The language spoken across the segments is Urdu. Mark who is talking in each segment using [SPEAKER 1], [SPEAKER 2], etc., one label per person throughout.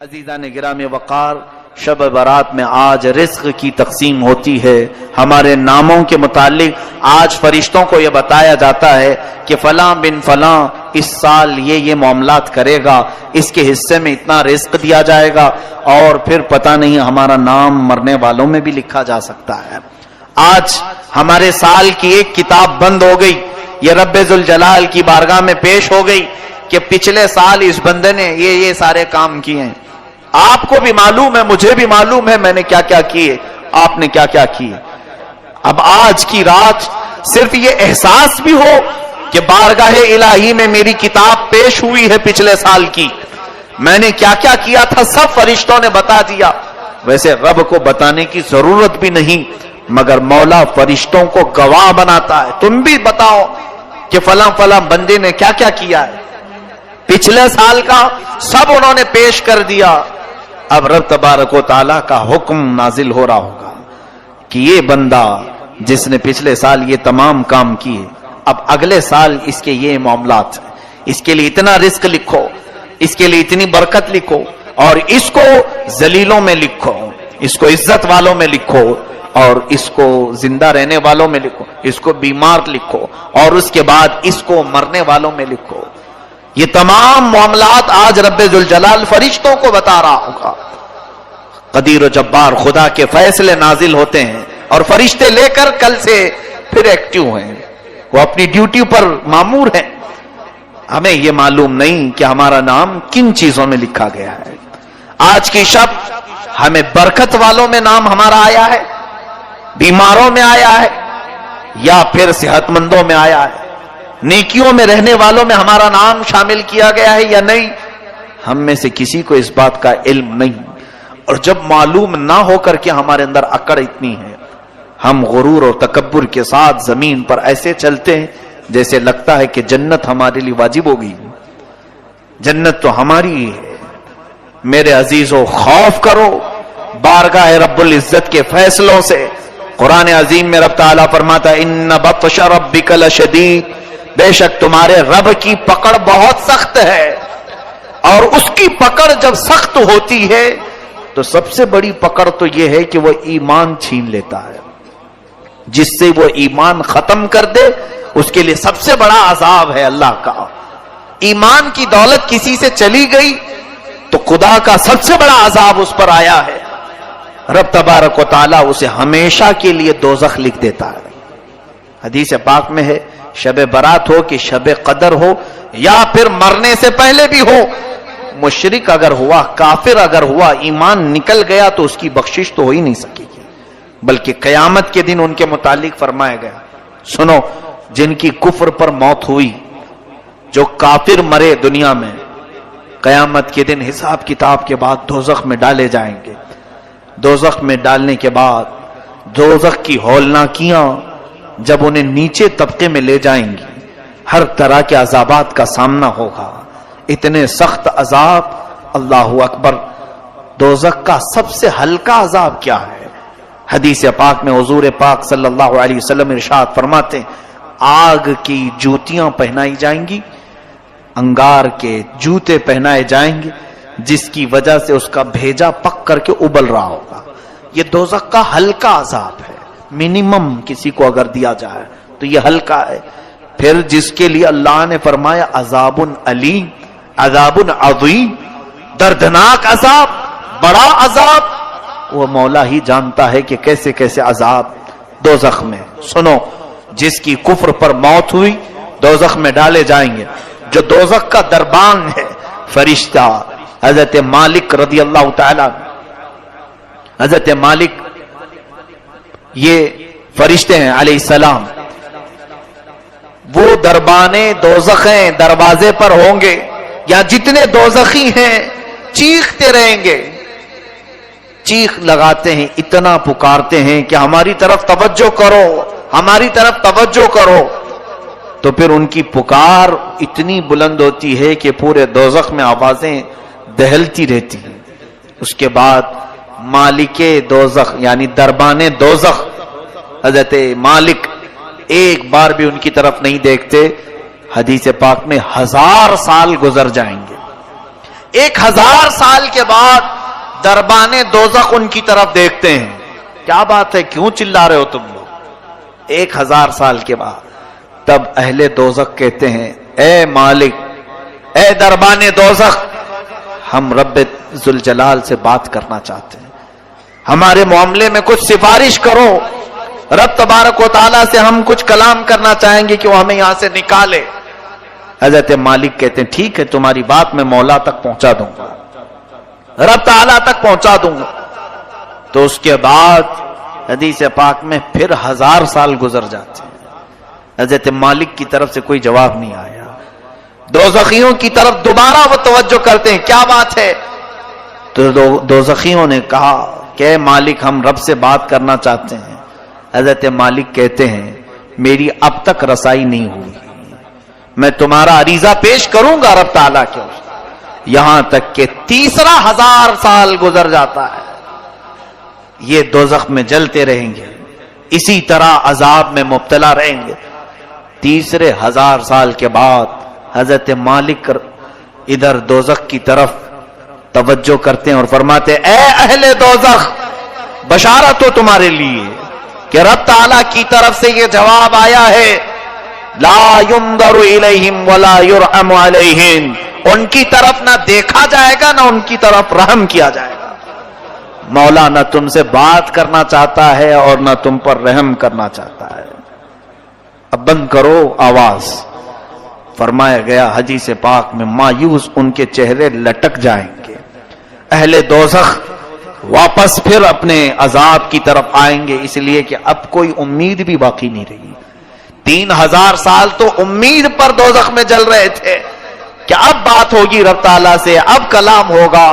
[SPEAKER 1] عزیزان گرامی وقار، شب برات میں آج رزق کی تقسیم ہوتی ہے۔ ہمارے ناموں کے متعلق آج فرشتوں کو یہ بتایا جاتا ہے کہ فلاں بن فلاں اس سال یہ معاملات کرے گا، اس کے حصے میں اتنا رزق دیا جائے گا، اور پھر پتہ نہیں ہمارا نام مرنے والوں میں بھی لکھا جا سکتا ہے۔ آج ہمارے سال کی ایک کتاب بند ہو گئی، یہ رب ذوالجلال کی بارگاہ میں پیش ہو گئی کہ پچھلے سال اس بندے نے یہ سارے کام کیے ہیں۔ آپ کو بھی معلوم ہے، مجھے بھی معلوم ہے میں نے کیا کیا کیے، آپ نے کیا کیا کیے۔ اب آج کی رات صرف یہ احساس بھی ہو کہ بارگاہ الہی میں میری کتاب پیش ہوئی ہے پچھلے سال کی، میں نے کیا کیا کیا تھا سب فرشتوں نے بتا دیا۔ ویسے رب کو بتانے کی ضرورت بھی نہیں، مگر مولا فرشتوں کو گواہ بناتا ہے، تم بھی بتاؤ کہ فلاں فلاں بندے نے کیا کیا کیا ہے۔ پچھلے سال کا سب انہوں نے پیش کر دیا۔ اب رب تبارک و تعالیٰ کا حکم نازل ہو رہا ہوگا کہ یہ بندہ جس نے پچھلے سال یہ تمام کام کیے، اب اگلے سال اس کے یہ معاملات ہیں، اس کے لیے اتنا رزق لکھو، اس کے لیے اتنی برکت لکھو، اور اس کو ذلیلوں میں لکھو، اس کو عزت والوں میں لکھو، اور اس کو زندہ رہنے والوں میں لکھو، اس کو بیمار لکھو، اور اس کے بعد اس کو مرنے والوں میں لکھو۔ یہ تمام معاملات آج رب ذوالجلال فرشتوں کو بتا رہا ہوگا۔ قدیر و جبار خدا کے فیصلے نازل ہوتے ہیں، اور فرشتے لے کر کل سے پھر ایکٹیو ہیں، وہ اپنی ڈیوٹی پر مامور ہیں۔ ہمیں یہ معلوم نہیں کہ ہمارا نام کن چیزوں میں لکھا گیا ہے۔ آج کی شب ہمیں برکت والوں میں نام ہمارا آیا ہے، بیماروں میں آیا ہے، یا پھر صحت مندوں میں آیا ہے، نیکیوں میں رہنے والوں میں ہمارا نام شامل کیا گیا ہے یا نہیں، ہم میں سے کسی کو اس بات کا علم نہیں۔ اور جب معلوم نہ ہو کر کے ہمارے اندر اکڑ اتنی ہے، ہم غرور اور تکبر کے ساتھ زمین پر ایسے چلتے ہیں جیسے لگتا ہے کہ جنت ہمارے لیے واجب ہوگی، جنت تو ہماری ہی ہے۔ میرے عزیزو، خوف کرو بارگاہ رب العزت کے فیصلوں سے۔ قرآن عظیم میں رب تعالیٰ فرماتا ہے ان بطش ربک لشدید، بے شک تمہارے رب کی پکڑ بہت سخت ہے، اور اس کی پکڑ جب سخت ہوتی ہے تو سب سے بڑی پکڑ تو یہ ہے کہ وہ ایمان چھین لیتا ہے۔ جس سے وہ ایمان ختم کر دے اس کے لیے سب سے بڑا عذاب ہے اللہ کا۔ ایمان کی دولت کسی سے چلی گئی تو خدا کا سب سے بڑا عذاب اس پر آیا ہے، رب تبارک و تعالیٰ اسے ہمیشہ کے لیے دوزخ لکھ دیتا ہے۔ حدیث پاک میں ہے شب برات ہو کہ شب قدر ہو، یا پھر مرنے سے پہلے بھی ہو، مشرک اگر ہوا، کافر اگر ہوا، ایمان نکل گیا تو اس کی بخشش تو ہو ہی نہیں سکے گی، بلکہ قیامت کے دن ان کے متعلق فرمایا گیا، سنو جن کی کفر پر موت ہوئی، جو کافر مرے دنیا میں، قیامت کے دن حساب کتاب کے بعد دوزخ میں ڈالے جائیں گے۔ دوزخ میں ڈالنے کے بعد دوزخ کی ہولناکیاں جب انہیں نیچے طبقے میں لے جائیں گی، ہر طرح کے عذابات کا سامنا ہوگا، اتنے سخت عذاب۔ اللہ اکبر، دوزخ کا سب سے ہلکا عذاب کیا ہے؟ حدیث پاک میں حضور پاک صلی اللہ علیہ وسلم ارشاد فرماتے ہیں آگ کی جوتیاں پہنائی جائیں گی، انگار کے جوتے پہنائے جائیں گے، جس کی وجہ سے اس کا بھیجا پک کر کے ابل رہا ہوگا۔ یہ دوزخ کا ہلکا عذاب ہے، منیمم کسی کو اگر دیا جائے تو یہ ہلکا ہے۔ پھر جس کے لیے اللہ نے فرمایا عذاب علیم، عذاب عظیم، دردناک عذاب، بڑا عذاب، وہ مولا ہی جانتا ہے کہ کیسے کیسے عذاب دوزخ میں۔ سنو، جس کی کفر پر موت ہوئی دوزخ میں ڈالے جائیں گے۔ جو دوزخ کا دربان ہے، فرشتہ حضرت مالک رضی اللہ تعالیٰ، حضرت مالک یہ فرشتے ہیں علیہ السلام، وہ دربانے دوزخ ہیں، دروازے پر ہوں گے، یا جتنے دوزخی ہیں چیختے رہیں گے، چیخ لگاتے ہیں، اتنا پکارتے ہیں کہ ہماری طرف توجہ کرو، ہماری طرف توجہ کرو۔ تو پھر ان کی پکار اتنی بلند ہوتی ہے کہ پورے دوزخ میں آوازیں دہلتی رہتی ہیں۔ اس کے بعد مالک دوزخ یعنی دربان دوزخ حضرت مالک ایک بار بھی ان کی طرف نہیں دیکھتے، حدیث پاک میں 1000 سال گزر جائیں گے، 1000 سال کے بعد دربان دوزخ ان کی طرف دیکھتے ہیں. کیا بات ہے, کیوں چلا رہے ہو تم لوگ؟ 1000 سال کے بعد تب اہل دوزخ کہتے ہیں اے مالک, اے دربان دوزخ, ہم رب ذوالجلال سے بات کرنا چاہتے ہیں, ہمارے معاملے میں کچھ سفارش کرو. رب تبارک و تعالیٰ سے ہم کچھ کلام کرنا چاہیں گے کہ وہ ہمیں یہاں سے نکالے. حضرت مالک کہتے ہیں ٹھیک ہے, تمہاری بات میں مولا تک پہنچا دوں گا, رب تعالیٰ تک پہنچا دوں گا. تو اس کے بعد حدیث پاک میں پھر 1000 سال گزر جاتے ہیں. حضرت مالک کی طرف سے کوئی جواب نہیں آیا. دوزخیوں کی طرف دوبارہ وہ توجہ کرتے ہیں, کیا بات ہے؟ تو دوزخیوں نے کہا کہ اے مالک, ہم رب سے بات کرنا چاہتے ہیں. حضرت مالک کہتے ہیں میری اب تک رسائی نہیں ہوئی, میں تمہارا عریضہ پیش کروں گا رب تعالیٰ کے, یہاں تک کہ تیسرا 1000 سال گزر جاتا ہے. یہ دوزخ میں جلتے رہیں گے, اسی طرح عذاب میں مبتلا رہیں گے. تیسرے 1000 سال کے بعد حضرت مالک ادھر دوزخ کی طرف توجہ کرتے ہیں اور فرماتے اے اہل دوزخ, بشارت ہو تمہارے لیے کہ رب تعالیٰ کی طرف سے یہ جواب آیا ہے, لا ينظر الیہم ولا یرحم علیہم, ان کی طرف نہ دیکھا جائے گا نہ ان کی طرف رحم کیا جائے گا. مولا نہ تم سے بات کرنا چاہتا ہے اور نہ تم پر رحم کرنا چاہتا ہے. اب بند کرو آواز. فرمایا گیا حدیث پاک میں مایوس ان کے چہرے لٹک جائیں گے. اہل دوزخ واپس پھر اپنے عذاب کی طرف آئیں گے, اس لیے کہ اب کوئی امید بھی باقی نہیں رہی. 3000 سال تو امید پر دوزخ میں جل رہے تھے کہ اب بات ہوگی رب تعالیٰ سے, اب کلام ہوگا,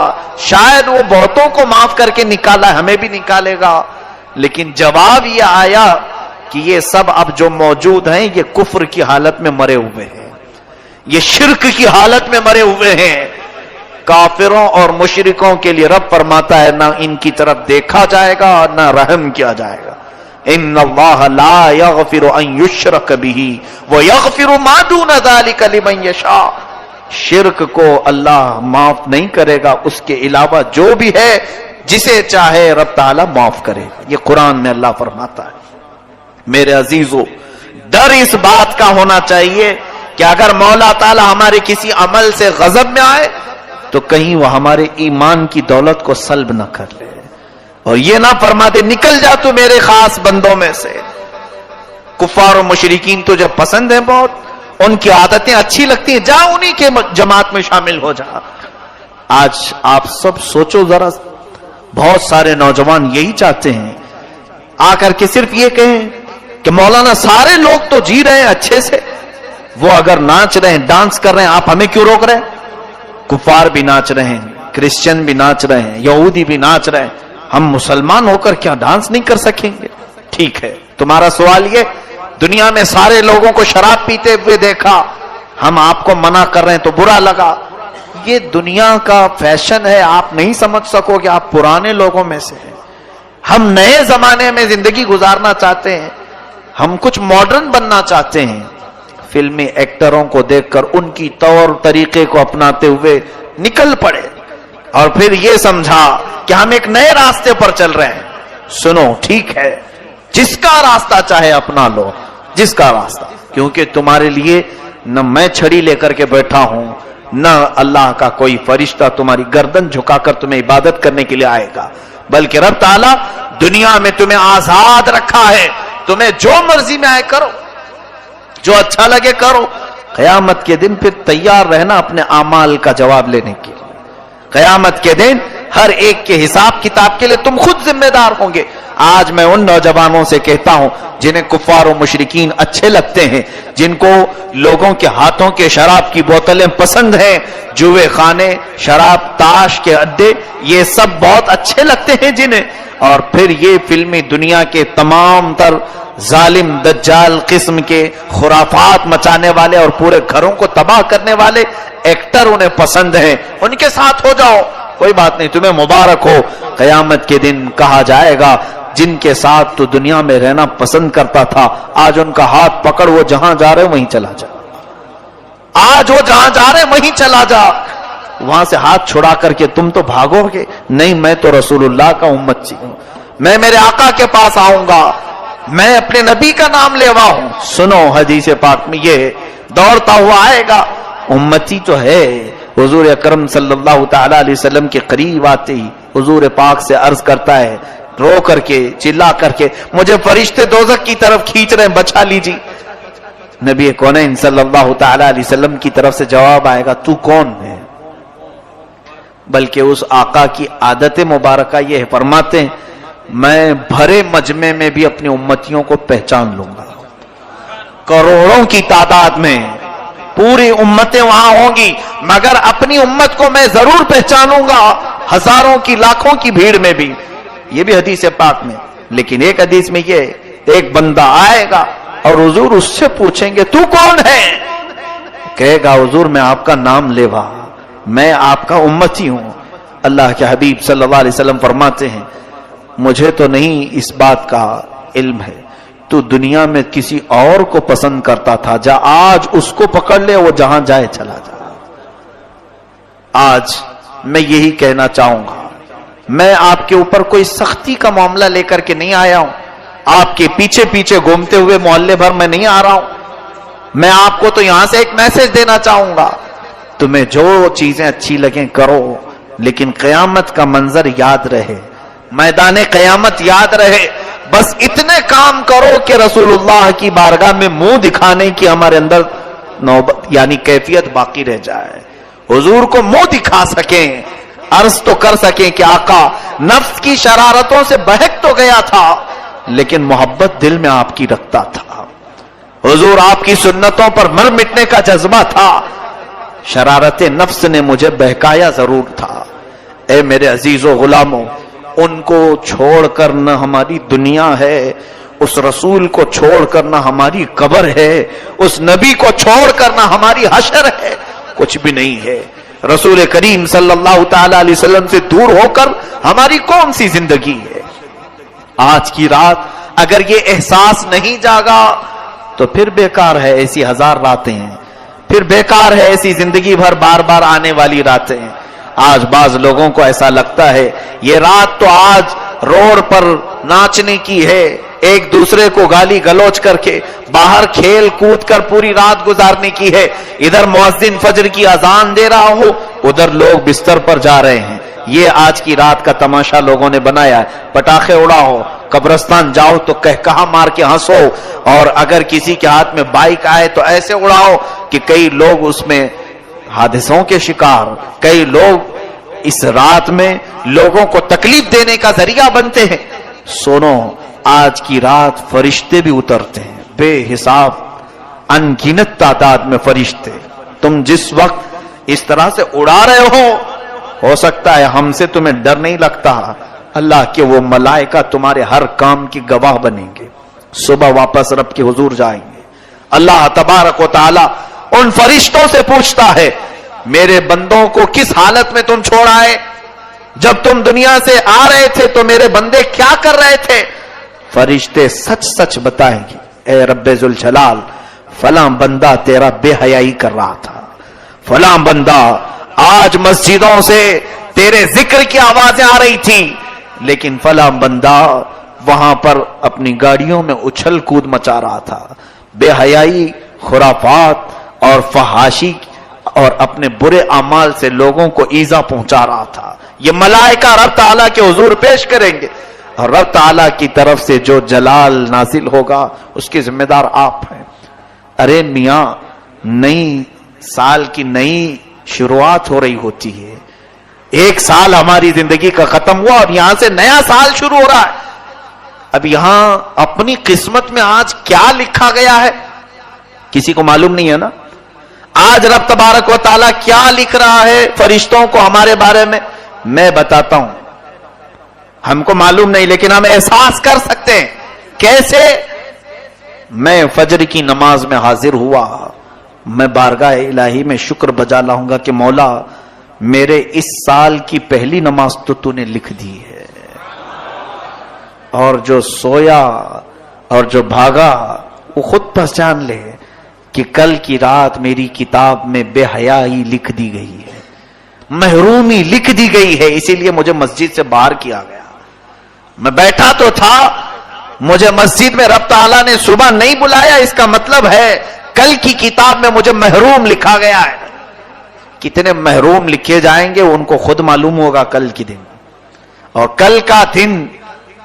[SPEAKER 1] شاید وہ بہتوں کو معاف کر کے نکالا, ہمیں بھی نکالے گا. لیکن جواب یہ آیا کہ یہ سب اب جو موجود ہیں یہ کفر کی حالت میں مرے ہوئے ہیں, یہ شرک کی حالت میں مرے ہوئے ہیں. کافروں اور مشرکوں کے لیے رب فرماتا ہے نہ ان کی طرف دیکھا جائے گا نہ رحم کیا جائے گا. ان اللہ لا یغفر ان یشرک بہ ویغفر ما دون ذلک لمن یشاء. شرک کو اللہ معاف نہیں کرے گا, اس کے علاوہ جو بھی ہے جسے چاہے رب تعالیٰ معاف کرے گا. یہ قرآن میں اللہ فرماتا ہے. میرے عزیزو, ڈر اس بات کا ہونا چاہیے کہ اگر مولا تعالیٰ ہمارے کسی عمل سے غضب میں آئے تو کہیں وہ ہمارے ایمان کی دولت کو سلب نہ کر لے, اور یہ نہ فرما دے نکل جا تو میرے خاص بندوں میں سے. کفار و مشرکین تجھے پسند ہیں بہت, ان کی عادتیں اچھی لگتی ہیں, جا انہی کے جماعت میں شامل ہو جا. آج آپ سب سوچو ذرا, بہت سارے نوجوان یہی چاہتے ہیں آ کر کے صرف یہ کہیں کہ مولانا سارے لوگ تو جی رہے ہیں اچھے سے, وہ اگر ناچ رہے ہیں ڈانس کر رہے ہیں آپ ہمیں کیوں روک رہے ہیں؟ کفار بھی ناچ رہے ہیں, کرسچن بھی ناچ رہے ہیں, یہودی بھی ناچ رہے ہیں, ہم مسلمان ہو کر کیا ڈانس نہیں کر سکیں گے؟ ٹھیک ہے, تمہارا سوال یہ دنیا میں سارے لوگوں کو شراب پیتے ہوئے دیکھا, ہم آپ کو منع کر رہے ہیں تو برا لگا. یہ دنیا کا فیشن ہے, آپ نہیں سمجھ سکو کہ آپ پرانے لوگوں میں سے ہیں. ہم نئے زمانے میں زندگی گزارنا چاہتے ہیں, ہم کچھ ماڈرن بننا چاہتے ہیں. فلمی ایکٹروں کو دیکھ کر ان کی طور طریقے کو اپناتے ہوئے نکل پڑے اور پھر یہ سمجھا کہ ہم ایک نئے راستے پر چل رہے ہیں. سنو, ٹھیک ہے, جس کا راستہ چاہے اپنا لو, جس کا راستہ, کیونکہ تمہارے لیے نہ میں چھڑی لے کر کے بیٹھا ہوں نہ اللہ کا کوئی فرشتہ تمہاری گردن جھکا کر تمہیں عبادت کرنے کے لیے آئے گا, بلکہ رب تعالیٰ دنیا میں تمہیں آزاد رکھا ہے, تمہیں جو مرضی میں آئے کرو, جو اچھا لگے کرو. قیامت کے دن پھر تیار رہنا اپنے اعمال کا جواب لینے کے لیے. قیامت کے دن ہر ایک کے حساب کتاب کے لیے تم خود ذمہ دار ہوں گے. آج میں ان نوجوانوں سے کہتا ہوں جنہیں کفار و مشرکین اچھے لگتے ہیں, جن کو لوگوں کے ہاتھوں کے شراب کی بوتلیں پسند ہیں, جوئے خانے, شراب, تاش کے اڈے, یہ سب بہت اچھے لگتے ہیں جنہیں, اور پھر یہ فلمی دنیا کے تمام تر ظالم دجال قسم کے خرافات مچانے والے اور پورے گھروں کو تباہ کرنے والے ایکٹر انہیں پسند ہیں. ان کے ساتھ ہو جاؤ, کوئی بات نہیں, تمہیں مبارک ہو. قیامت کے دن کہا جائے گا جن کے ساتھ تو دنیا میں رہنا پسند کرتا تھا, آج ان کا ہاتھ پکڑ, وہ جہاں جا رہے وہیں چلا جا, آج وہ جہاں جا رہے وہیں چلا جا. وہاں سے ہاتھ چھڑا کر کے تم تو بھاگو گے؟ نہیں، میں تو رسول اللہ کا امتی ہوں، میں میرے آقا کے پاس آؤں گا، میں اپنے نبی کا نام لیوا ہوں۔ سنو حدیث پاک میں یہ دوڑتا ہوا آئے گا، امتی تو ہے۔ حضور اکرم صلی اللہ تعالی علیہ وسلم کے قریب آتے ہی حضور پاک سے عرض کرتا ہے، رو کر کے چلا کر کے، مجھے فرشتے دوزخ کی طرف کھینچ رہے ہیں، بچا لیجیے۔ نبی کونین صلی اللہ تعالی علیہ وسلم کی طرف سے جواب آئے گا، تو کون ہے؟ بلکہ اس آقا کی عادت مبارکہ یہ ہے، فرماتے ہیں میں بھرے مجمع میں بھی اپنی امتیوں کو پہچان لوں گا، کروڑوں کی تعداد میں پوری امتیں وہاں ہوں گی، مگر اپنی امت کو میں ضرور پہچانوں گا، ہزاروں کی لاکھوں کی بھیڑ میں بھی۔ یہ بھی حدیث پاک میں۔ لیکن ایک حدیث میں یہ ایک بندہ آئے گا اور حضور اس سے پوچھیں گے تو کون ہے؟ کہے گا حضور میں آپ کا نام لیوا، میں آپ کا امتی ہوں۔ اللہ کے حبیب صلی اللہ علیہ وسلم فرماتے ہیں مجھے تو نہیں اس بات کا علم ہے، تو دنیا میں کسی اور کو پسند کرتا تھا، جا آج اس کو پکڑ لے، وہ جہاں جائے چلا جا۔ آج میں یہی کہنا چاہوں گا، میں آپ کے اوپر کوئی سختی کا معاملہ لے کر کے نہیں آیا ہوں، آپ کے پیچھے پیچھے گھومتے ہوئے محلے بھر میں نہیں آ رہا ہوں۔ میں آپ کو تو یہاں سے ایک میسج دینا چاہوں گا، تمہیں جو چیزیں اچھی لگیں کرو، لیکن قیامت کا منظر یاد رہے، میدان قیامت یاد رہے۔ بس اتنے کام کرو کہ رسول اللہ کی بارگاہ میں منہ دکھانے کی ہمارے اندر نوبت یعنی کیفیت باقی رہ جائے، حضور کو منہ دکھا سکیں، عرض تو کر سکیں کہ آقا نفس کی شرارتوں سے بہک تو گیا تھا لیکن محبت دل میں آپ کی رکھتا تھا، حضور آپ کی سنتوں پر مر مٹنے کا جذبہ تھا، شرارت نفس نے مجھے بہکایا ضرور تھا۔ اے میرے عزیز و غلاموں، ان کو چھوڑ کر نہ ہماری دنیا ہے، اس رسول کو چھوڑ کر نہ ہماری قبر ہے، اس نبی کو چھوڑ کر نہ ہماری حشر ہے، کچھ بھی نہیں ہے۔ رسول کریم صلی اللہ تعالی علیہ وسلم سے دور ہو کر ہماری کون سی زندگی ہے؟ آج کی رات اگر یہ احساس نہیں جاگا تو پھر بیکار ہے ایسی ہزار راتیں ہیں، پھر بیکار ہے ایسی زندگی بھر بار بار آنے والی راتیں ہیں۔ آج بعض لوگوں کو ایسا لگتا ہے یہ رات تو آج روڈ پر ناچنے کی ہے، ایک دوسرے کو گالی گلوچ کر کے باہر کھیل کود کر پوری رات گزارنے کی ہے، ادھر مؤذن فجر کی اذان دے رہا ہو، ادھر لوگ بستر پر جا رہے ہیں۔ یہ آج کی رات کا تماشا لوگوں نے بنایا ہے۔ پٹاخے اڑاؤ، قبرستان جاؤ تو کہکہا مار کے ہنسو، اور اگر کسی کے ہاتھ میں بائک آئے تو ایسے اڑاؤ کہ کئی لوگ اس میں حادثوں کے شکار، کئی لوگ اس رات میں لوگوں کو تکلیف دینے کا ذریعہ بنتے ہیں۔ سنو، آج کی رات فرشتے بھی اترتے ہیں، بے حساب ان گنت تعداد میں فرشتے۔ تم جس وقت اس طرح سے اڑا رہے ہو سکتا ہے ہم سے تمہیں ڈر نہیں لگتا، اللہ کے وہ ملائکہ تمہارے ہر کام کی گواہ بنیں گے۔ صبح واپس رب کے حضور جائیں گے، اللہ تبارک و تعالی ان فرشتوں سے پوچھتا ہے میرے بندوں کو کس حالت میں تم چھوڑ آئے؟ جب تم دنیا سے آ رہے تھے تو میرے بندے کیا کر رہے تھے؟ فرشتے سچ سچ بتائیں گے، اے رب ذوالجلال فلاں بندہ تیرا بے حیائی کر رہا تھا، فلاں بندہ آج مسجدوں سے تیرے ذکر کی آوازیں آ رہی تھی، لیکن فلاں بندہ وہاں پر اپنی گاڑیوں میں اچھل کود مچا رہا تھا، بے حیائی، خرافات اور فحاشی اور اپنے برے اعمال سے لوگوں کو ایذا پہنچا رہا تھا۔ یہ ملائکہ رب تعالیٰ کے حضور پیش کریں گے، اور رب تعالیٰ کی طرف سے جو جلال نازل ہوگا اس کے ذمہ دار آپ ہیں۔ ارے میاں، نئی سال کی نئی شروعات ہو رہی ہوتی ہے، ایک سال ہماری زندگی کا ختم ہوا اور یہاں سے نیا سال شروع ہو رہا ہے۔ اب یہاں اپنی قسمت میں آج کیا لکھا گیا ہے کسی کو معلوم نہیں ہے نا۔ آج رب تبارک و تعالیٰ کیا لکھ رہا ہے فرشتوں کو ہمارے بارے میں، میں بتاتا ہوں، ہم کو معلوم نہیں لیکن ہم احساس کر سکتے ہیں۔ کیسے؟ میں فجر کی نماز میں حاضر ہوا، میں بارگاہ الہی میں شکر بجا لاؤں گا کہ مولا میرے اس سال کی پہلی نماز تو نے لکھ دی ہے، اور جو سویا اور جو بھاگا وہ خود پہچان لے کہ کل کی رات میری کتاب میں بے حیائی لکھ دی گئی ہے، محرومی لکھ دی گئی ہے، اسی لیے مجھے مسجد سے باہر کیا گیا. میں بیٹھا تو تھا، مجھے مسجد میں رب تعالیٰ نے صبح نہیں بلایا، اس کا مطلب ہے کل کی کتاب میں مجھے محروم لکھا گیا ہے. کتنے محروم لکھے جائیں گے ان کو خود معلوم ہوگا کل کی دن، اور کل کا دن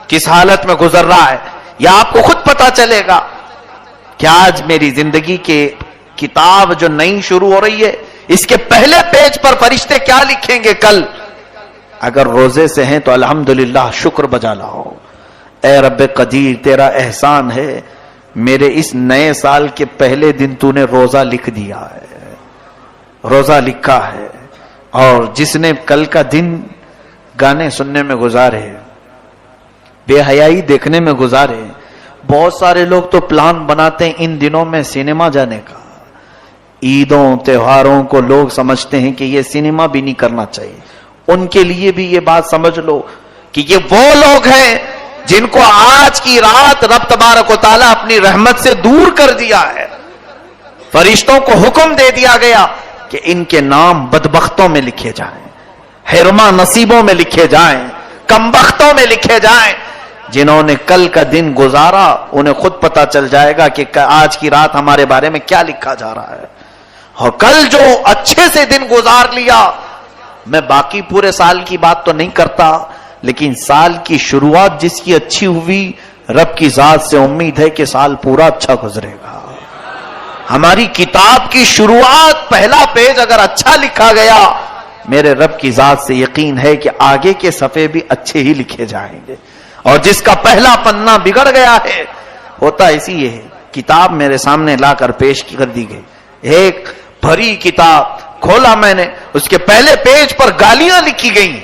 [SPEAKER 1] کس حالت میں گزر رہا ہے یہ آپ کو خود پتا چلے گا کہ آج میری زندگی کے کتاب جو نئی شروع ہو رہی ہے اس کے پہلے پیج پر فرشتے کیا لکھیں گے کل. اگر روزے سے ہیں تو الحمدللہ شکر بجا لاؤ. اے رب قدیر تیرا احسان ہے، میرے اس نئے سال کے پہلے دن تو نے روزہ لکھ دیا ہے، روزہ لکھا ہے. اور جس نے کل کا دن گانے سننے میں گزارے، بے حیائی دیکھنے میں گزارے، بہت سارے لوگ تو پلان بناتے ہیں ان دنوں میں سینما جانے کا. عیدوں تہواروں کو لوگ سمجھتے ہیں کہ یہ سینما بھی نہیں کرنا چاہیے. ان کے لیے بھی یہ بات سمجھ لو کہ یہ وہ لوگ ہیں جن کو آج کی رات رب تبارک و تعالیٰ اپنی رحمت سے دور کر دیا ہے. فرشتوں کو حکم دے دیا گیا کہ ان کے نام بدبختوں میں لکھے جائیں، حرما نصیبوں میں لکھے جائیں، کمبختوں میں لکھے جائیں. جنہوں نے کل کا دن گزارا انہیں خود پتا چل جائے گا کہ آج کی رات ہمارے بارے میں کیا لکھا جا رہا ہے. اور کل جو اچھے سے دن گزار لیا، میں باقی پورے سال کی بات تو نہیں کرتا، لیکن سال کی شروعات جس کی اچھی ہوئی، رب کی ذات سے امید ہے کہ سال پورا اچھا گزرے گا. ہماری کتاب کی شروعات پہلا پیج اگر اچھا لکھا گیا، میرے رب کی ذات سے یقین ہے کہ آگے کے صفحے بھی اچھے ہی لکھے جائیں گے. اور جس کا پہلا پنہ بگڑ گیا ہے، ہوتا اسی ہے. کتاب میرے سامنے لا کر پیش کر دی گئی، ایک بھری کتاب کھولا میں نے، اس کے پہلے پیج پر گالیاں لکھی گئی،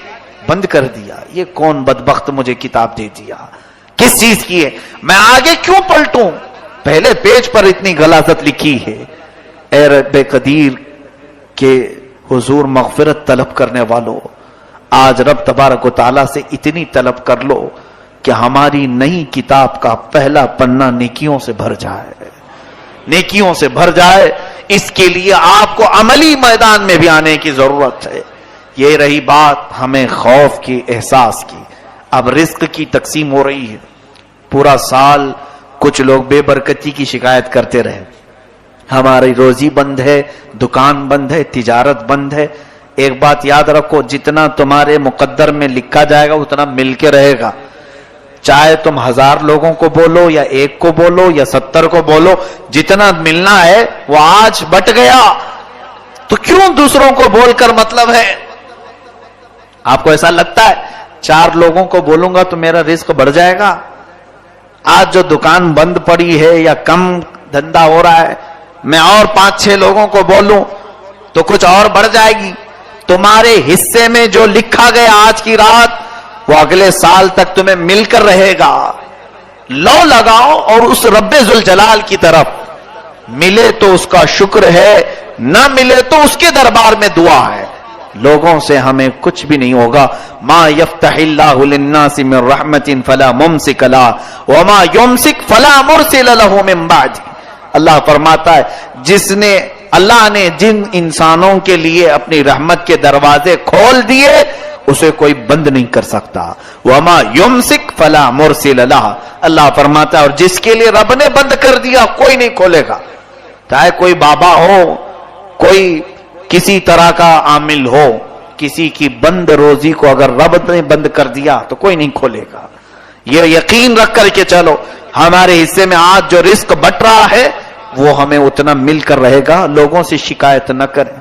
[SPEAKER 1] بند کر دیا. یہ کون بدبخت مجھے کتاب دے دیا، کس چیز کی ہے، میں آگے کیوں پلٹوں، پہلے پیج پر اتنی غلاظت لکھی ہے. اے رب قدیر کے حضور مغفرت طلب کرنے والوں، آج رب تبارک و تعالیٰ سے اتنی طلب کر لو کہ ہماری نئی کتاب کا پہلا پنہ نیکیوں سے بھر جائے، نیکیوں سے بھر جائے. اس کے لیے آپ کو عملی میدان میں بھی آنے کی ضرورت ہے. یہ رہی بات ہمیں خوف کی، احساس کی. اب رزق کی تقسیم ہو رہی ہے. پورا سال کچھ لوگ بے برکتی کی شکایت کرتے رہے، ہماری روزی بند ہے، دکان بند ہے، تجارت بند ہے. ایک بات یاد رکھو، جتنا تمہارے مقدر میں لکھا جائے گا اتنا مل کے رہے گا. چاہے تم 1000 لوگوں کو بولو یا 1 کو بولو یا 70 کو بولو، جتنا ملنا ہے وہ آج بٹ گیا، تو کیوں دوسروں کو بول کر مطلب ہے؟ آپ کو ایسا لگتا ہے 4 لوگوں کو بولوں گا تو میرا رزق بڑھ جائے گا؟ آج جو دکان بند پڑی ہے یا کم دھندا ہو رہا ہے، میں اور 5-6 لوگوں کو بولوں تو کچھ اور بڑھ جائے گی. تمہارے حصے میں جو لکھا گیا آج کی رات وہ اگلے سال تک تمہیں مل کر رہے گا. لو لگاؤ اور اس رب ذوالجلال کی طرف، ملے تو اس کا شکر ہے، نہ ملے تو اس کے دربار میں دعا ہے. لوگوں سے ہمیں کچھ بھی نہیں ہوگا. ما یفتح اللہ للناس من رحمت فلا ممسک لہ وما یمسک فلا مرسل لہ من بعد. اللہ فرماتا ہے اللہ نے جن انسانوں کے لیے اپنی رحمت کے دروازے کھول دیے اسے کوئی بند نہیں کر سکتا. وما یمسک فلا مرسل لہ. اللہ فرماتا ہے اور جس کے لیے رب نے بند کر دیا کوئی نہیں کھولے گا. چاہے کوئی بابا ہو، کوئی کسی طرح کا عامل ہو، کسی کی بند روزی کو اگر رب نے بند کر دیا تو کوئی نہیں کھولے گا. یہ یقین رکھ کر کے چلو، ہمارے حصے میں آج جو رزق بٹ رہا ہے وہ ہمیں اتنا مل کر رہے گا. لوگوں سے شکایت نہ کریں.